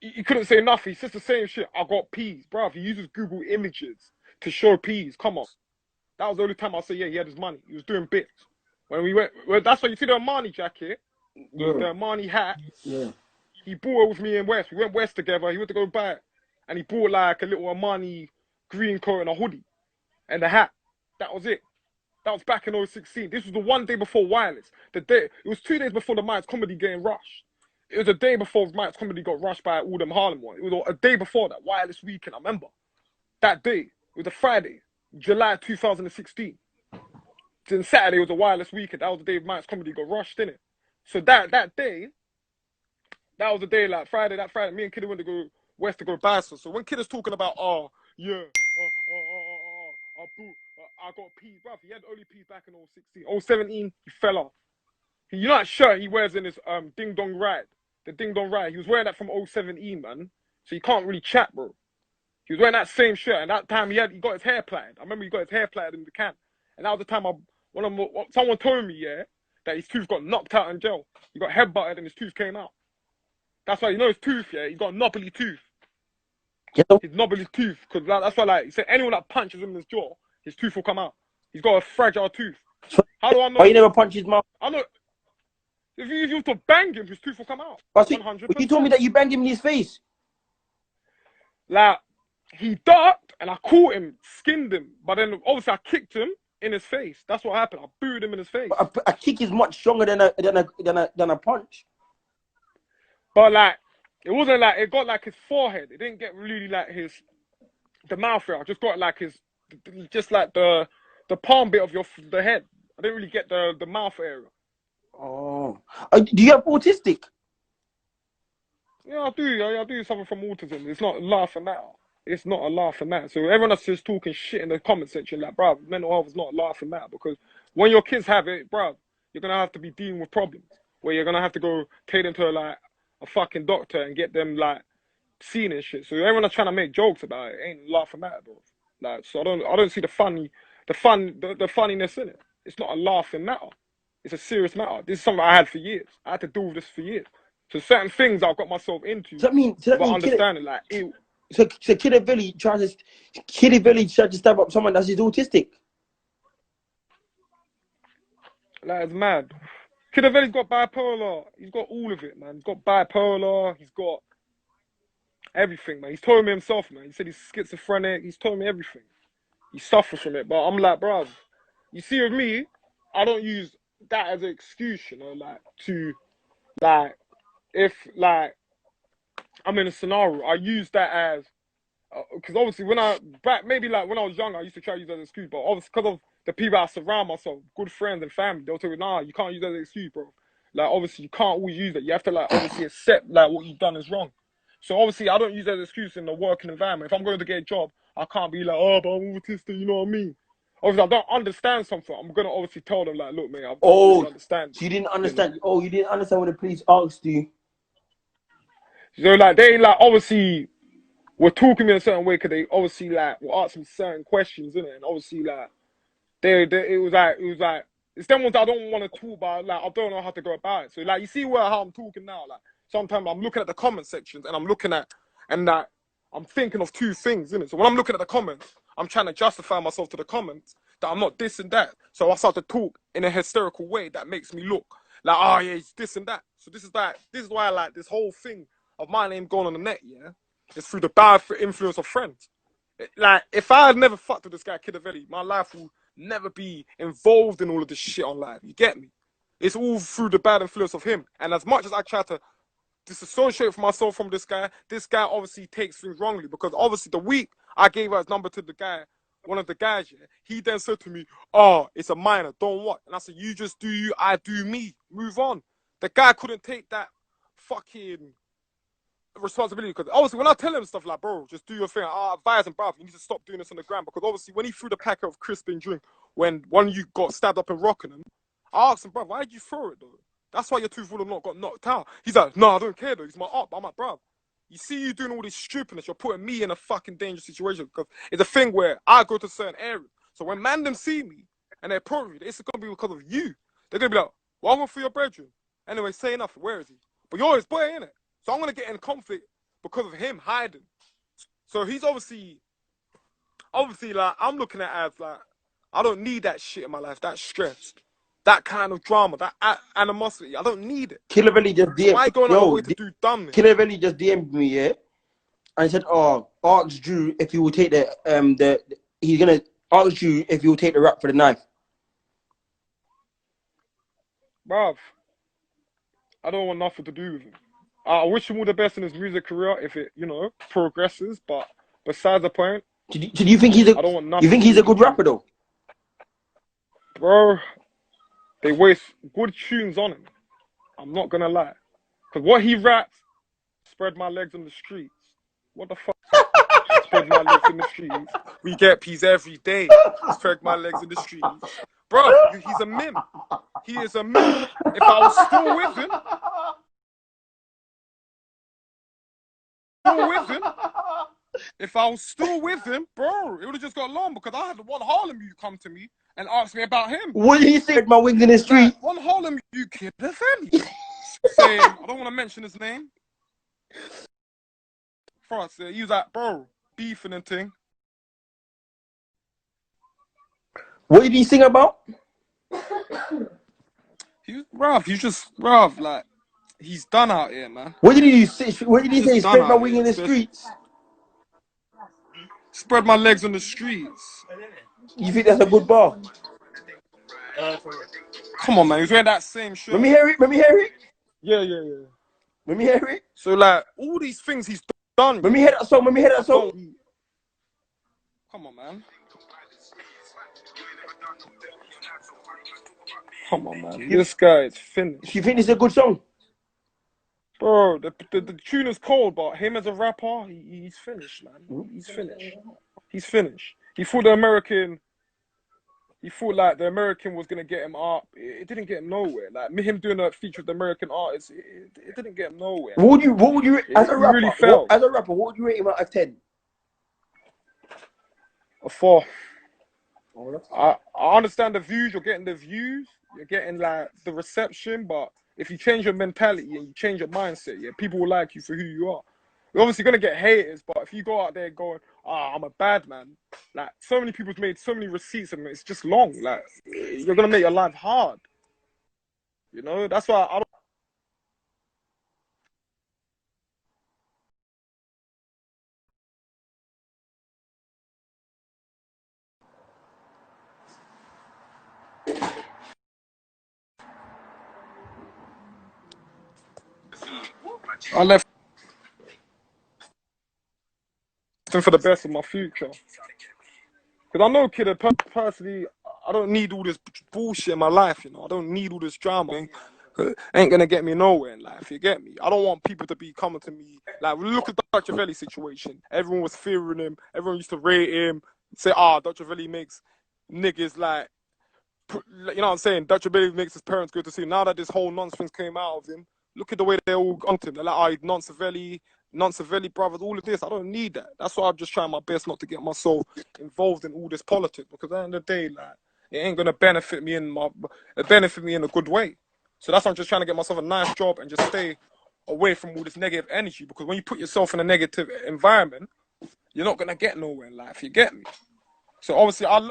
He couldn't say nothing. He says the same shit. I got peas, bruv. He uses Google Images to show peas. Come on. That was the only time I said, yeah, he had his money. He was doing bits. When we went, well, that's why you see the Armani jacket, Yeah. the Armani hat. Yeah. He bought it with me in West. We went West together. He went to go buy it. And he bought like a little Armani green coat and a hoodie and a hat. That was it. That was back in 2016. This was the one day before Wireless. It was 2 days before the Mike's Comedy getting rushed. It was a day before Mike's Comedy got rushed by all them Harlem ones. It was a day before that, Wireless weekend, I remember. That day, it was a Friday, July 2016. Then Saturday was a Wireless weekend. That was the day Mike's Comedy got rushed, innit? So that day, that was the day, like that Friday, me and Kid went to go West to go buy some. So when Kid is talking about, oh, yeah, I got peas, bruv. He had only peas back in 2016. 2017, he fell off. You know that shirt he wears in his Ding Dong Ride? The Ding Dong Ride. He was wearing that from 2017, man. So you can't really chat, bro. He was wearing that same shirt, and that time he got his hair plaited. I remember he got his hair plaited in the can. And that was the time someone told me, yeah, that his tooth got knocked out in jail. He got headbutted and his tooth came out. That's why, you know his tooth, yeah? He's got a knobbly tooth. Yeah. His knobbly tooth. Because that's why, like, he said anyone that punches him in his jaw, his tooth will come out. He's got a fragile tooth. How do I know? Why you never punch his mouth? I know. If you were to bang him, his tooth will come out. But you told me that you banged him in his face. Like, he ducked and I caught him, skinned him. But then obviously I kicked him in his face. That's what happened. I booed him in his face. A kick is much stronger than a punch. But like, it wasn't like, it got like his forehead. It didn't get really like the mouth area. I just got like just like the palm bit of the head. I didn't really get the mouth area. Oh. Do you have autistic? Yeah, I do. I do suffer from autism. It's not a laughing matter. It's not a laughing matter. So everyone that's just talking shit in the comment section, like, bruv, mental health is not a laughing matter, because when your kids have it, bruv, you're gonna have to be dealing with problems where you're gonna have to go take them to like a fucking doctor and get them like seen and shit. So everyone that's trying to make jokes about it ain't a laughing matter, bro. Like, so I don't see the funniness in it. It's not a laughing matter. It's a serious matter. This is something I had for years. I had to deal with this for years. So certain things I've got myself into. Does that mean understanding like it. So Kid Billy tried to stab up someone that's autistic. Like, it's mad. Kid Avelli's got bipolar. He's got all of it, man. He's got bipolar. He's got everything, man. He's told me himself, man. He said he's schizophrenic. He's told me everything. He suffers from it. But I'm like, bruv, you see with me, I don't use that as an excuse, you know, like, to, like, if, like, I'm in a scenario, I use that as, because obviously when I was younger, I used to try to use that as an excuse, but obviously because of the people I surround myself, good friends and family, they'll tell me, nah, you can't use that as an excuse, bro. Like, obviously, you can't always use that. You have to, like, obviously accept, like, what you've done is wrong. So, obviously, I don't use that as an excuse in the working environment. If I'm going to get a job, I can't be like, oh, but I'm autistic, you know what I mean? Obviously, I don't understand something. I'm going to obviously tell them, like, look, mate, I don't really understand. So you didn't understand. You know? Oh, you didn't understand when the police asked you. So, like, they, like, obviously were talking in a certain way because they obviously, like, were asking certain questions, innit? And obviously, like, it was like, it's them ones I don't want to talk about. Like, I don't know how to go about it. So, like, you see how I'm talking now. Like, sometimes I'm looking at the comment sections and I'm looking at, and like, I'm thinking of two things, innit? So when I'm looking at the comments, I'm trying to justify myself to the comments that I'm not this and that. So I start to talk in a hysterical way that makes me look like, oh yeah, it's this and that. So this is why I like this whole thing of my name going on the net, yeah? It's through the bad influence of friends. Like, if I had never fucked with this guy, Kid Avelli, my life will never be involved in all of this shit online. You get me? It's all through the bad influence of him. And as much as I try to disassociate myself from this guy obviously takes things wrongly, because obviously the week I gave his number to the guy, one of the guys, yeah, he then said to me, oh, it's a minor, don't what? And I said, you just do you, I do me, move on. The guy couldn't take that fucking responsibility, because obviously when I tell him stuff like, bro, just do your thing, I advise him, bro, you need to stop doing this on the ground, because obviously when he threw the packet of crisp and drink, when one of you got stabbed up in Rockingham, I asked him, bro, why did you throw it though? That's why your tooth would have not got knocked out. He's like, no, I don't care though, he's my op. I'm like, bro, you see you doing all this stupidness, you're putting me in a fucking dangerous situation, because it's a thing where I go to certain areas, so when man them see me and they approach me, it's gonna be because of you. They're gonna be like, well, I'm going for your bedroom. Anyway, say enough, where is he? But you're his boy, innit? So I'm gonna get in conflict because of him hiding. So he's obviously like, I'm looking at it as like, I don't need that shit in my life, that stress, that kind of drama, that animosity. I don't need it. Killer Belly just So DM. why going out of the way Yo, to do dumbness? Killer Belly just DM'd me, yeah, and he said, "Oh, ask Drew if he will take the he's gonna ask Drew if he will take the rap for the knife." Bruv, I don't want nothing to do with him. I wish him all the best in his music career if it, progresses. But besides the point, Do you think he's I don't want nothing you think to he's do a with good the rapper though? bro. They waste good tunes on him. I'm not gonna lie, cause what he raps, spread my legs in the streets. What the fuck? Spread my legs in the streets. We get peas every day. Spread my legs in the streets, bro. He's a meme. He is a meme. If I was still with him, if I was still with him, bro, it would have just got long because I had one Harlem you come to me and ask me about him. What did he say? My wings in the street. Like, one Harlem you kid, saying, I don't want to mention his name. France, he was like, bro, beefing and thing. What did he sing about? Like, he's done out here, man. What did he say? What did he say? Spread my wings in the streets. Spread my legs on the streets. You think that's a good bar? Come on, man. He's wearing that same shirt. Let me hear it. Let me hear it. Yeah. Let me hear it. So, like, all these things he's done. Let me hear that song. Let me hear that song. Come on, man. Come on, man. This guy is finished. You think this is a good song? Bro, the tune is cold, but him as a rapper, he's finished, man. He's finished. He's finished. He thought like the American was gonna get him up. It didn't get him nowhere. Like him doing a feature with the American artist, it didn't get him nowhere. What would you as a rapper? Really felt. As a rapper, what would you rate him out of 10? A 4. I understand the views. You're getting the views. You're getting like the reception, but if you change your mentality and you change your mindset, yeah, people will like you for who you are. You're obviously gonna get haters, but if you go out there going, I'm a bad man, like so many people's made so many receipts and it's just long. Like you're gonna make your life hard. That's why I don't. I left him for the best of my future. Because I know, kid, personally, I don't need all this bullshit in my life, I don't need all this drama. Ain't gonna get me nowhere in life, you get me? I don't want people to be coming to me. Like, look at the Dutch Valley situation. Everyone was fearing him. Everyone used to rate him. Say, Dutch Valley makes niggas like, you know what I'm saying? Dutch Valley makes his parents go to see him. Now that this whole nonsense came out of him, look at the way they all gone to him. They're like, non-Savelli brothers, all of this. I don't need that. That's why I'm just trying my best not to get myself involved in all this politics, because at the end of the day, like, it ain't gonna benefit me in a good way. So that's why I'm just trying to get myself a nice job and just stay away from all this negative energy, because when you put yourself in a negative environment, you're not gonna get nowhere in life, you get me? So obviously I